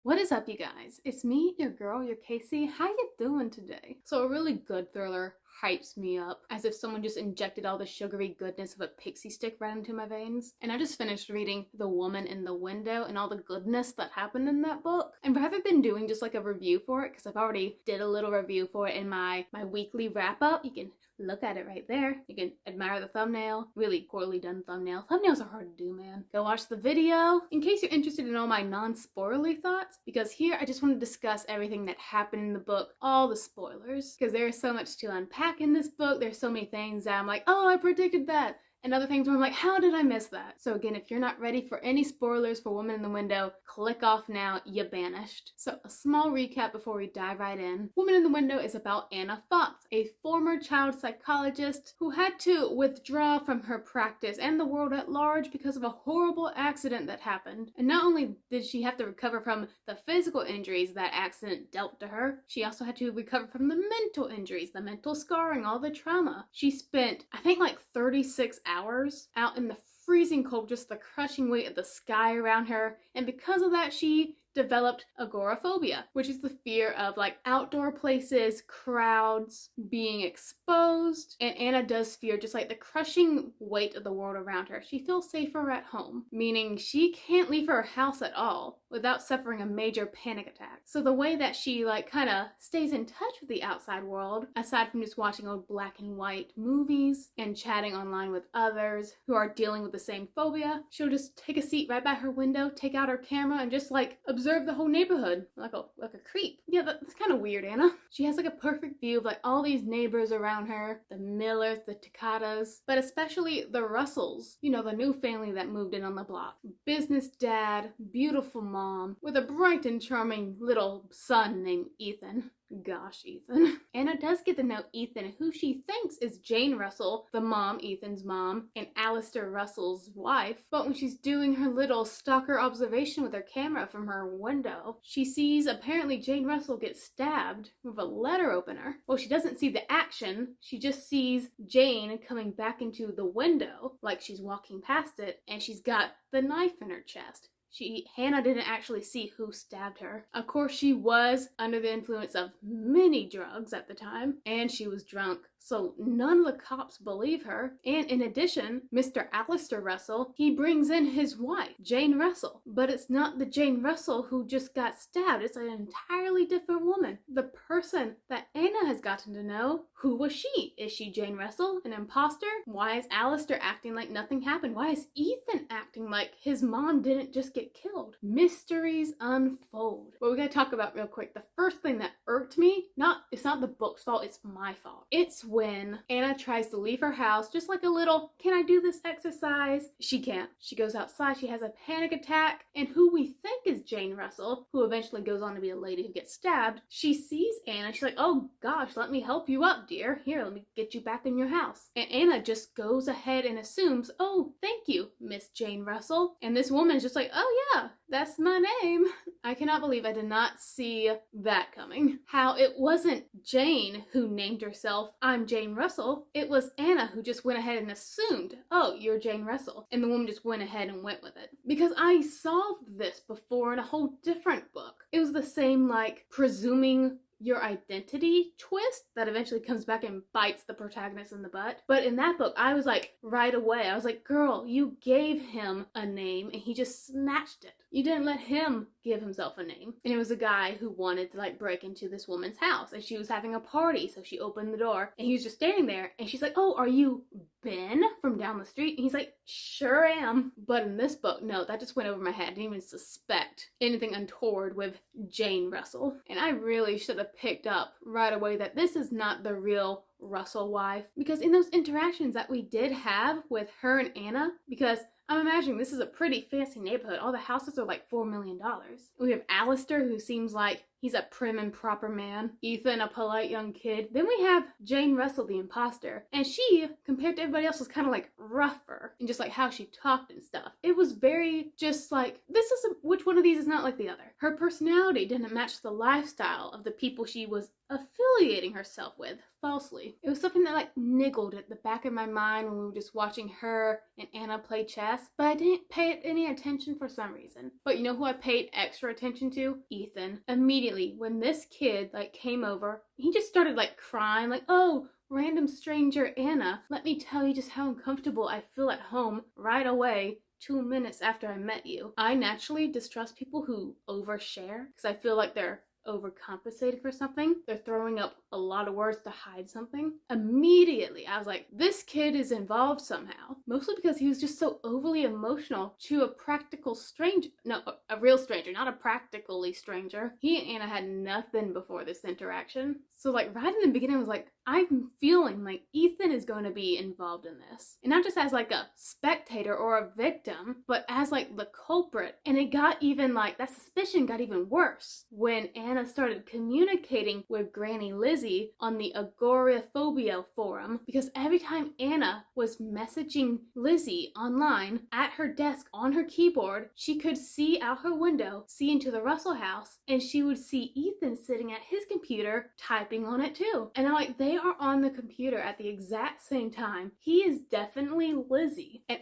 What is up, you guys? It's me, your girl, your Casey. How you doing today? So a really good thriller hypes me up as if someone just injected all the sugary goodness of a pixie stick right into my veins. And I just finished reading The Woman in the Window and all the goodness that happened in that book. And rather than doing just like a review for it, because I've already did a little review for it in my weekly wrap up, you can look at it right there. You can admire the thumbnail. Really poorly done thumbnail. Thumbnails are hard to do, man. Go watch the video in case you're interested in all my non-spoilerly thoughts, because here I just want to discuss everything that happened in the book, all the spoilers, because there is so much to unpack in this book. There's so many things that I'm like, oh, I predicted that. And other things where I'm like, how did I miss that? So again, if you're not ready for any spoilers for Woman in the Window, click off now, you're banished. So a small recap before we dive right in. Woman in the Window is about Anna Fox, a former child psychologist who had to withdraw from her practice and the world at large because of a horrible accident that happened. And not only did she have to recover from the physical injuries that accident dealt to her, she also had to recover from the mental injuries, the mental scarring, all the trauma. She spent, I think, like 36 hours out in the freezing cold, just the crushing weight of the sky around her, and because of that she developed agoraphobia, which is the fear of like outdoor places, crowds, being exposed. And Anna does fear just like the crushing weight of the world around her. She feels safer at home, meaning she can't leave her house at all without suffering a major panic attack. So the way that she like kind of stays in touch with the outside world, aside from just watching old black and white movies and chatting online with others who are dealing with the same phobia, she'll just take a seat right by her window, take out her camera, and just like observe the whole neighborhood like a creep. Yeah, that's kind of weird, Anna. She has like a perfect view of like all these neighbors around her, the Millers, the Tocatas, but especially the Russells, you know, the new family that moved in on the block. Business dad, beautiful mom, with a bright and charming little son named Ethan. Gosh, Ethan. Anna does get to know Ethan, who she thinks is Jane Russell, the mom, Ethan's mom, and Alistair Russell's wife. But when she's doing her little stalker observation with her camera from her window, she sees apparently Jane Russell get stabbed with a letter opener. Well, she doesn't see the action. She just sees Jane coming back into the window like she's walking past it, and she's got the knife in her chest. Hannah didn't actually see who stabbed her. Of course, she was under the influence of many drugs at the time, and she was drunk, so none of the cops believe her. And in addition, Mr. Alistair Russell, he brings in his wife, Jane Russell. But it's not the Jane Russell who just got stabbed. It's an entirely different woman. The person that Anna has gotten to know, who was she? Is she Jane Russell, an imposter? Why is Alistair acting like nothing happened? Why is Ethan acting like his mom didn't just get killed? Mysteries unfold. But we gotta talk about real quick. The first thing that irked me, it's not the book's fault, it's my fault. It's when Anna tries to leave her house, just like a little, can I do this exercise? She can't. She goes outside, she has a panic attack, and who we think is Jane Russell, who eventually goes on to be a lady who gets stabbed, she sees Anna, she's like, oh gosh, let me help you up, dear. Here, let me get you back in your house. And Anna just goes ahead and assumes, oh, thank you, Miss Jane Russell. And this woman's just like, oh yeah, that's my name. I cannot believe I did not see that coming. How it wasn't Jane who named herself, I'm Jane Russell. It was Anna who just went ahead and assumed, oh, you're Jane Russell. And the woman just went ahead and went with it. Because I solved this before in a whole different book. It was the same like presuming your identity twist that eventually comes back and bites the protagonist in the butt. But in that book, I was like, right away, I was like, girl, you gave him a name and he just snatched it. You didn't let him give himself a name. And it was a guy who wanted to like break into this woman's house, and she was having a party, so she opened the door and he was just standing there, and she's like, oh, are you Ben from down the street? And he's like, sure am. But in this book, no, that just went over my head. I didn't even suspect anything untoward with Jane Russell. And I really should have picked up right away that this is not the real Russell wife, because in those interactions that we did have with her and Anna, because I'm imagining this is a pretty fancy neighborhood. All the houses are like $4 million. We have Alistair, who seems like He's a prim and proper man. Ethan, a polite young kid. Then we have Jane Russell, the imposter. And she, compared to everybody else, was kind of like rougher and just like how she talked and stuff. It was very just like, which one of these is not like the other? Her personality didn't match the lifestyle of the people she was affiliating herself with falsely. It was something that like niggled at the back of my mind when we were just watching her and Anna play chess, but I didn't pay it any attention for some reason. But you know who I paid extra attention to? Ethan. Immediately when this kid like came over, he just started like crying like, oh, random stranger Anna, let me tell you just how uncomfortable I feel at home right away. 2 minutes after I met you. I naturally distrust people who overshare because I feel like they're overcompensating for something. They're throwing up a lot of words to hide something. Immediately, I was like, this kid is involved somehow. Mostly because he was just so overly emotional to a practical stranger. No, a real stranger, not a practically stranger. He and Anna had nothing before this interaction. So like right in the beginning, I was like, I'm feeling like Ethan is going to be involved in this. And not just as like a spectator or a victim, but as like the culprit. And it got even like, that suspicion got even worse when Anna started communicating with Granny Lizzie on the agoraphobia forum, because every time Anna was messaging Lizzie online at her desk on her keyboard, she could see out her window, see into the Russell house, and she would see Ethan sitting at his computer typing on it too. And I'm like, they are on the computer at the exact same time. He is definitely Lizzie. And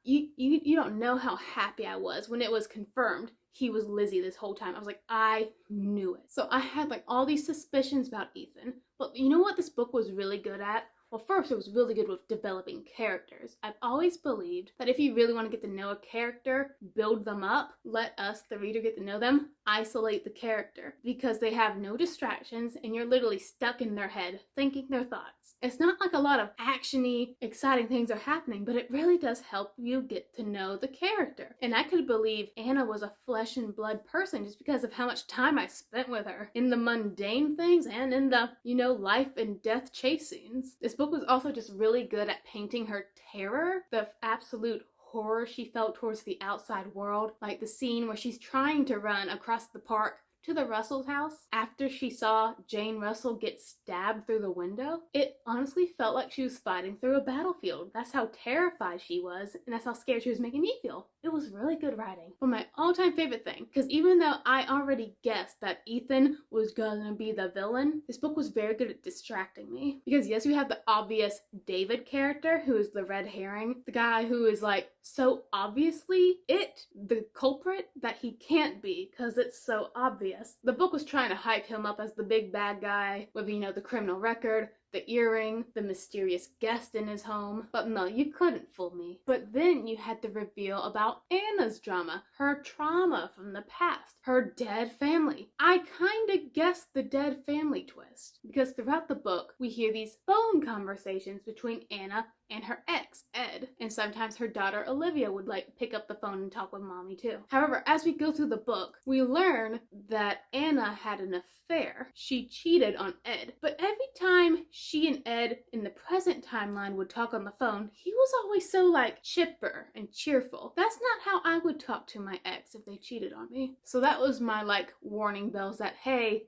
you don't know how happy I was when it was confirmed he was Lizzie this whole time. I was like, I knew it. So I had like all these suspicions about Ethan. But you know what this book was really good at? Well, first, it was really good with developing characters. I've always believed that if you really want to get to know a character, build them up, let us, the reader, get to know them, isolate the character, because they have no distractions and you're literally stuck in their head thinking their thoughts. It's not like a lot of actiony, exciting things are happening, but it really does help you get to know the character. And I could believe Anna was a flesh and blood person just because of how much time I spent with her in the mundane things and in the, life and death chase scenes. This book was also just really good at painting her terror, the absolute horror she felt towards the outside world, like the scene where she's trying to run across the park to the Russell's house after she saw Jane Russell get stabbed through the window. It honestly felt like she was fighting through a battlefield. That's how terrified she was, and that's how scared she was making me feel. It was really good writing. But my all-time favorite thing, because even though I already guessed that Ethan was gonna be the villain, this book was very good at distracting me. Because yes, we have the obvious David character, who is the red herring, the guy who is like so obviously the culprit, that he can't be because it's so obvious. The book was trying to hype him up as the big bad guy with, the criminal record, the earring, the mysterious guest in his home. But no, you couldn't fool me. But then you had the reveal about Anna's drama, her trauma from the past, her dead family. I kind of guessed the dead family twist, because throughout the book, we hear these phone conversations between Anna and her ex, Ed. And sometimes her daughter, Olivia, would pick up the phone and talk with mommy too. However, as we go through the book, we learn that Anna had an affair. She cheated on Ed. But every time she and Ed in the present timeline would talk on the phone, he was always so chipper and cheerful. That's not how I would talk to my ex if they cheated on me. So that was my warning bells that, hey,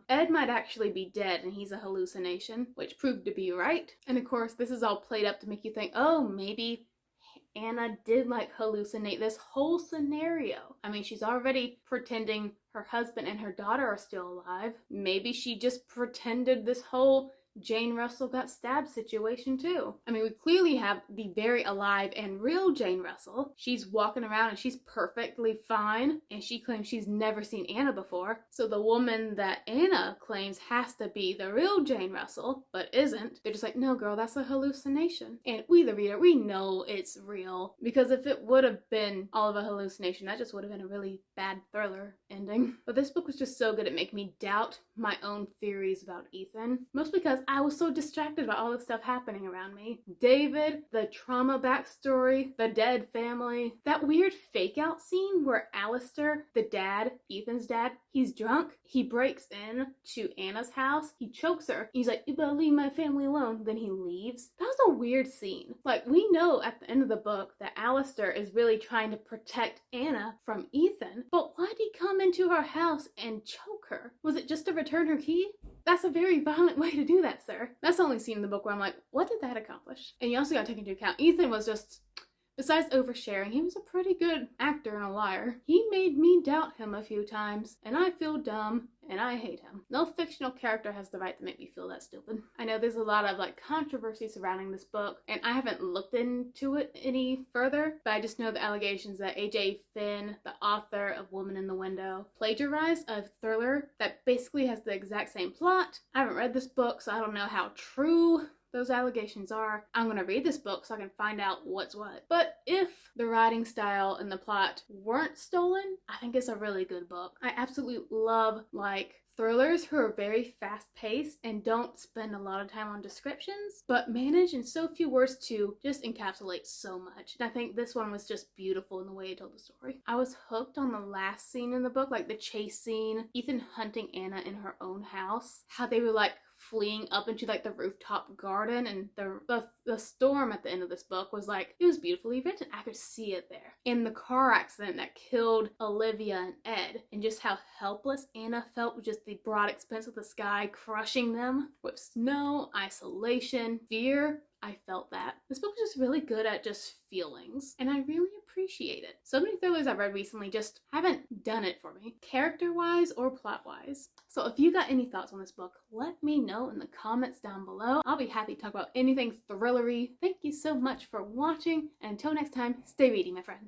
Ed might actually be dead and he's a hallucination, which proved to be right. And of course, this is all played up to make you think, oh, maybe Anna did hallucinate this whole scenario. I mean, she's already pretending her husband and her daughter are still alive. Maybe she just pretended this whole Jane Russell got stabbed situation too. I mean, we clearly have the very alive and real Jane Russell. She's walking around and she's perfectly fine, and she claims she's never seen Anna before. So the woman that Anna claims has to be the real Jane Russell, but isn't. They're just like, no girl, that's a hallucination. And we, the reader, we know it's real, because if it would have been all of a hallucination, that just would have been a really bad thriller ending. But this book was just so good at making me doubt my own theories about Ethan, mostly because I was so distracted by all the stuff happening around me. David, the trauma backstory, the dead family, that weird fake out scene where Alistair, the dad, Ethan's dad, he's drunk, he breaks in to Anna's house, he chokes her, he's like, you better leave my family alone, then he leaves. That was a weird scene. We know at the end of the book that Alistair is really trying to protect Anna from Ethan, but why'd he come into her house and choke her? Was it just to return her key? That's a very violent way to do that, sir. That's the only scene in the book where I'm like, what did that accomplish? And you also gotta take into account, Ethan was just, besides oversharing, he was a pretty good actor and a liar. He made me doubt him a few times, and I feel dumb, and I hate him. No fictional character has the right to make me feel that stupid. I know there's a lot of controversy surrounding this book, and I haven't looked into it any further, but I just know the allegations that A.J. Finn, the author of Woman in the Window, plagiarized a thriller that basically has the exact same plot. I haven't read this book, so I don't know how true those allegations are. I'm gonna read this book so I can find out what's what. But if the writing style and the plot weren't stolen, I think it's a really good book. I absolutely love thrillers who are very fast-paced and don't spend a lot of time on descriptions, but manage in so few words to just encapsulate so much. And I think this one was just beautiful in the way it told the story. I was hooked on the last scene in the book, the chase scene, Ethan hunting Anna in her own house, how they were fleeing up into the rooftop garden, and the storm at the end of this book was it was beautifully written. I could see it there. And the car accident that killed Olivia and Ed, and just how helpless Anna felt with just the broad expanse of the sky crushing them with snow, isolation, fear. I felt that. This book is just really good at just feelings, and I really appreciate it. So many thrillers I've read recently just haven't done it for me, character-wise or plot-wise. So if you got any thoughts on this book, let me know in the comments down below. I'll be happy to talk about anything thrillery. Thank you so much for watching, and until next time, stay reading, my friends.